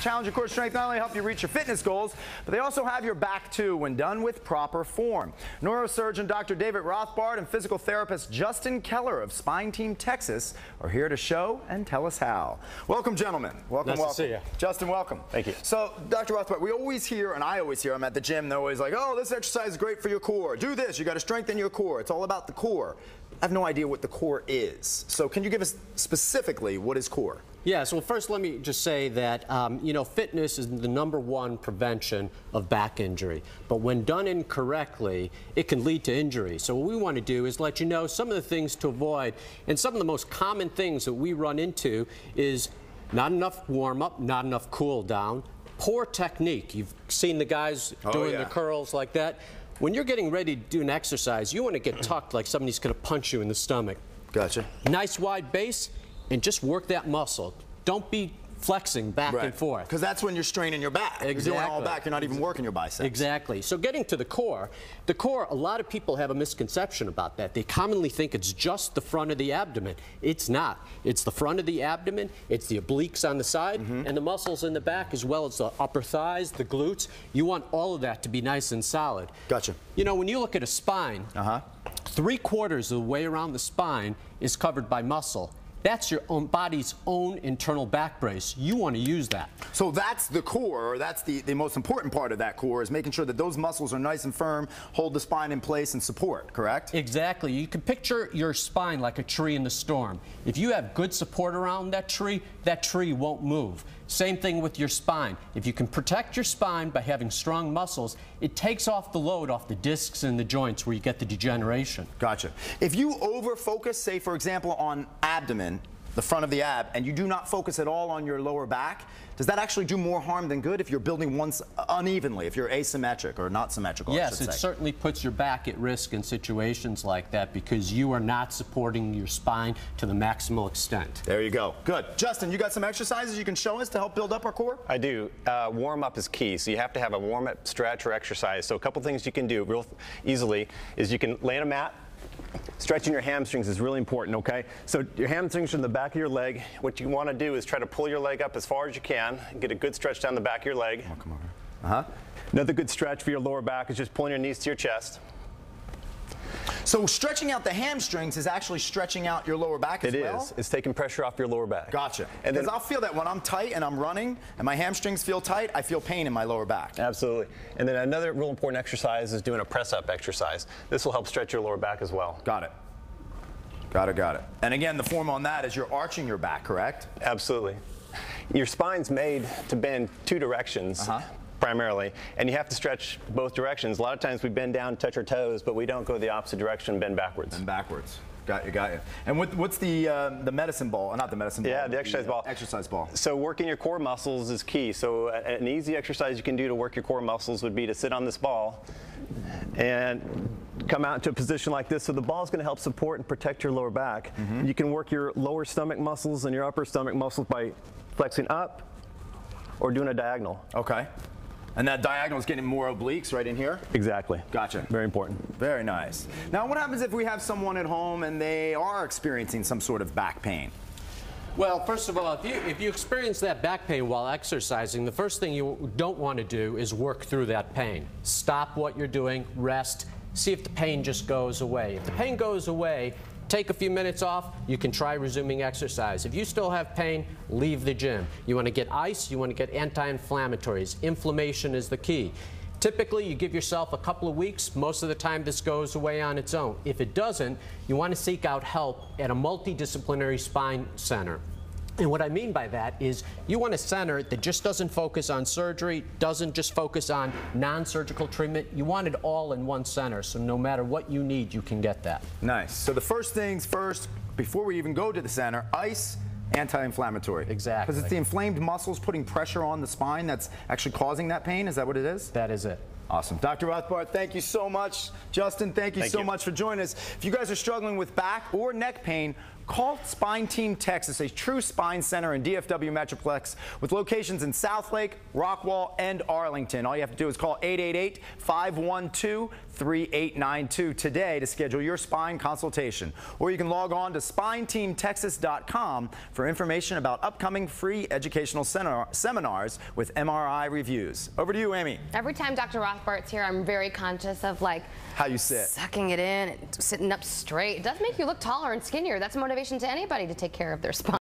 Challenge your core strength not only help you reach your fitness goals, but they also have your back too when done with proper form. Neurosurgeon Dr. David Rothbart and physical therapist Justin Keller of Spine Team Texas are here to show and tell us how. Welcome, gentlemen. Welcome, nice to see you. Justin, welcome. Thank you. So, Dr. Rothbart, we always hear, and I always hear, I'm at the gym, they're always like, oh, this exercise is great for your core. Do this, you got to strengthen your core. It's all about the core. I have no idea what the core is. So can you give us specifically what is core? Yes, well, first let me just say that, fitness is the #1 prevention of back injury. But when done incorrectly, it can lead to injury. So what we want to do is let you know some of the things to avoid. And some of the most common things that we run into is not enough warm-up, not enough cool-down, poor technique. You've seen the guys doing the curls like that. When you're getting ready to do an exercise, you want to get tucked like somebody's going to punch you in the stomach. Gotcha. Nice wide base, and just work that muscle. Don't be flexing back and forth. Because that's when you're straining your back. Exactly. You're doing all back, you're not even working your biceps. Exactly. So getting to the core, a lot of people have a misconception about that. They commonly think it's just the front of the abdomen. It's not. It's the front of the abdomen, it's the obliques on the side, and the muscles in the back, as well as the upper thighs, the glutes. You want all of that to be nice and solid. Gotcha. You know, when you look at a spine, 3/4 of the way around the spine is covered by muscle. That's your own body's own internal back brace. You want to use that. So that's the core, or that's the most important part of that core, is making sure that those muscles are nice and firm, hold the spine in place and support, correct? Exactly. You can picture your spine like a tree in the storm. If you have good support around that tree won't move. Same thing with your spine. If you can protect your spine by having strong muscles, it takes off the load off the discs and the joints where you get the degeneration. Gotcha. If you over-focus, say for example on abdomen, the front of the ab, and you do not focus at all on your lower back, does that actually do more harm than good if you're building one unevenly, if you're asymmetric or not symmetrical? Yes, it certainly puts your back at risk in situations like that because you are not supporting your spine to the maximal extent. There you go. Good. Justin, you got some exercises you can show us to help build up our core? I do. Warm-up is key, so you have to have a warm-up stretch or exercise. So a couple things you can do real easily is you can lay on a mat. Stretching your hamstrings is really important, okay? So your hamstrings are in the back of your leg. What you want to do is try to pull your leg up as far as you can, get a good stretch down the back of your leg. Oh, come over. Another good stretch for your lower back is just pulling your knees to your chest. So stretching out the hamstrings is actually stretching out your lower back as well? It is. It's taking pressure off your lower back. Gotcha. And because I'll feel that when I'm tight and I'm running and my hamstrings feel tight, I feel pain in my lower back. Absolutely. And then another real important exercise is doing a press-up exercise. This will help stretch your lower back as well. Got it. Got it, got it. And again, the form on that is you're arching your back, correct? Absolutely. Your spine's made to bend 2 directions. Primarily, and you have to stretch both directions. A lot of times we bend down, touch our toes, but we don't go the opposite direction, bend backwards. And backwards. Got you, got you. And what's the medicine ball? Not the medicine ball. Yeah, the exercise ball. Exercise ball. So working your core muscles is key. So an easy exercise you can do to work your core muscles would be to sit on this ball and come out into a position like this. So the ball is going to help support and protect your lower back. You can work your lower stomach muscles and your upper stomach muscles by flexing up or doing a diagonal. Okay. And that diagonal is getting more obliques right in here? Exactly. Gotcha. Very important. Very nice. Now, what happens if we have someone at home and they are experiencing some sort of back pain? Well, first of all, if you experience that back pain while exercising, the first thing you don't want to do is work through that pain. Stop what you're doing, rest, see if the pain just goes away. If the pain goes away, take a few minutes off, you can try resuming exercise. If you still have pain, leave the gym. You want to get ice, you want to get anti-inflammatories. Inflammation is the key. Typically, you give yourself a couple of weeks. Most of the time, this goes away on its own. If it doesn't, you want to seek out help at a multidisciplinary spine center. And what I mean by that is you want a center that just doesn't focus on surgery, doesn't just focus on non-surgical treatment. You want it all in one center, so no matter what you need, you can get that. Nice. So the first things first, before we even go to the center, ice, anti-inflammatory. Exactly. Because it's the inflamed muscles putting pressure on the spine that's actually causing that pain. Is that what it is? That is it. Awesome. Dr. Rothbart, thank you so much. Justin, thank you so much for joining us. If you guys are struggling with back or neck pain, Call Spine Team Texas, a true spine center in DFW Metroplex with locations in Southlake, Rockwall, and Arlington. All you have to do is call 888-512-3892 today to schedule your spine consultation. Or you can log on to spineteamtexas.com for information about upcoming free educational seminars with MRI reviews. Over to you, Amy. Every time Dr. Rothbart's here, I'm very conscious of like how you sit, sucking it in, and sitting up straight. It does make you look taller and skinnier. That's a motivation to anybody to take care of their spine.